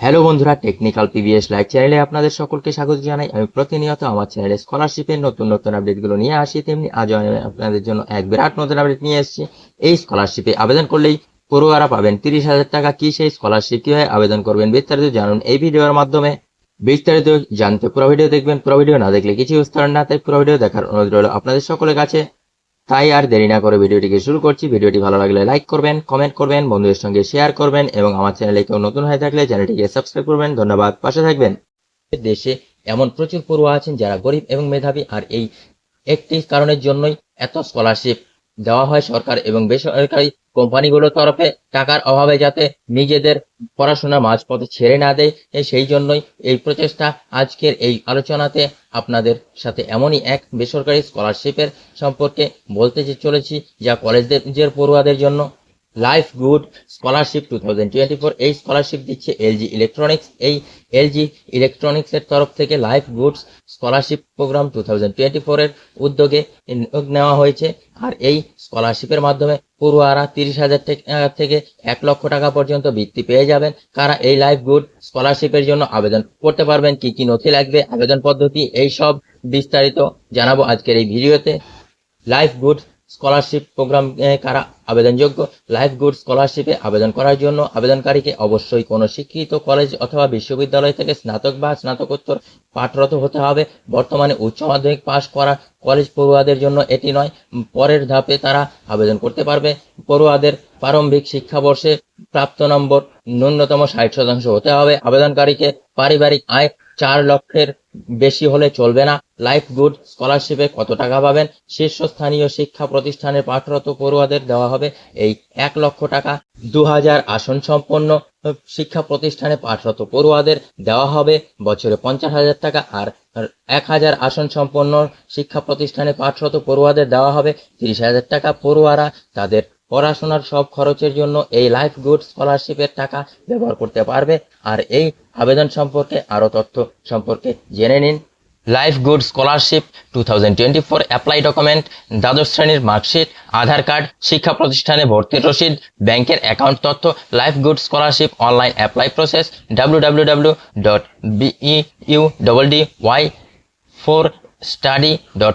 Hello বন্ধুরা, technical PVS live চ্যানেলে আপনাদের সকলকে স্বাগত জানাই। আমি প্রতিনিয়ত আমার চ্যানেলে স্কলারশিপের নতুন নতুন আপডেটগুলো নিয়ে আসি, তেমনি আজও আমি আপনাদের জন্য এক বিরাট নতুন আপডেট নিয়ে এসেছি। এই স্কলারশিপে আবেদন করলেই পড়ুয়ারা পাবেন 30,000 টাকা। কি সেই স্কলারশিপ, কিভাবে আবেদন করবেন, বিস্তারিত জানুন এই ভিডিওর মাধ্যমে। বিস্তারিত জানতে পুরো ভিডিও দেখবেন, পুরো ভিডিও না দেখলে কিছু বুঝতে পারেন না, তাই পুরো ভিডিও দেখার অনুরোধ রইল আপনাদের সকলের কাছে। তাই আর দেরি না করে ভিডিওটিকে শুরু করছি। ভিডিওটি ভালো লাগলে লাইক করবেন, কমেন্ট করবেন, বন্ধুদের সঙ্গে শেয়ার করবেন এবং আমার চ্যানেলে কেউ নতুন হয়ে থাকলে চ্যানেলটিকে সাবস্ক্রাইব করবেন। ধন্যবাদ, পাশে থাকবেন। দেশে এমন প্রচুর পড়ুয়া আছেন যারা গরিব এবং মেধাবী, আর এই একটি কারণের জন্যই এত স্কলারশিপ দেওয়া হয় সরকার এবং বেসরকারি কোম্পানিগুলোর তরফে, টাকার অভাবে যাতে নিজেদের পড়াশোনার মাঝপথে ছেড়ে না দেয়, সেই জন্যই এই প্রচেষ্টা। আজকের এই আলোচনাতে আপনাদের সাথে এমনই এক বেসরকারি স্কলারশিপের সম্পর্কে বলতে চলেছি, যা কলেজের পড়ুয়াদের জন্য লাইফ গুড স্কলারশিপ 2024। এই স্কলারশিপ দিচ্ছে এলজি ইলেকট্রনিক্স। এই এলজি ইলেকট্রনিক্সের তরফ থেকে লাইফ গুডস স্কলারশিপ প্রোগ্রাম 2024 এর উদ্যোগে নেওয়া হয়েছে। আর এই স্কলারশিপের মাধ্যমে পড়ুয়ারা 30,000 টাকা থেকে 1 লক্ষ টাকা পর্যন্ত বৃত্তি পেয়ে যাবেন। কারা এই লাইফ গুড স্কলারশিপের জন্য আবেদন করতে পারবেন, কি কি নথি লাগবে, আবেদন পদ্ধতি, এই সব বিস্তারিত জানাবো আজকের এই ভিডিওতে। লাইফ গুড স্কলারশিপ প্রোগ্রাম কারা আবেদনযোগ্য? লাইফ গুড স্কলারশিপে আবেদন করার জন্য আবেদনকারীকে অবশ্যই কোনো শিক্ষিত কলেজ অথবা বিশ্ববিদ্যালয় থেকে স্নাতক বা স্নাতকোত্তর পাঠরত হতে হবে। বর্তমানে উচ্চ মাধ্যমিক পাশ করা কলেজ পড়ুয়াদের জন্য এটি নয়, পরের ধাপে তারা আবেদন করতে পারবে। পড়ুয়াদের প্রারম্ভিক শিক্ষাবর্ষে প্রাপ্ত নম্বর ন্যূনতম 60% হতে হবে। আবেদনকারীকে পারিবারিক আয় 4 লক্ষের বেশি হলে চলবে না। লাইফ গুড স্কলারশিপে কত টাকা পাবেন? শীর্ষস্থানীয় শিক্ষা প্রতিষ্ঠানের পাঠরত পড়ুয়াদের দেওয়া হবে এই 1 লক্ষ টাকা। 2000 আসন সম্পন্ন শিক্ষা প্রতিষ্ঠানে পাঠরত পড়ুয়াদের দেওয়া হবে বছরে 50,000 টাকা, আর 1000 আসন সম্পন্ন শিক্ষা প্রতিষ্ঠানে পাঠরত পড়ুয়াদের দেওয়া হবে 30,000 টাকা। পড়ুয়ারা তাদের পড়াশোনার সব খরচের জন্য এই লাইফ গুড স্কলারশিপের টাকা ব্যবহার করতে পারবে। আর এই আবেদন সম্পর্কে আরও তথ্য সম্পর্কে জেনে নিন। Life good scholarship 2024 apply document: দ্বাদশ শ্রেণীর মার্কশিট, আধার কার্ড, শিক্ষা প্রতিষ্ঠানে ভর্তির রসিদ, ব্যাংকের অ্যাকাউন্ট তথ্য। Life good scholarship online apply process: www.beudy4study.com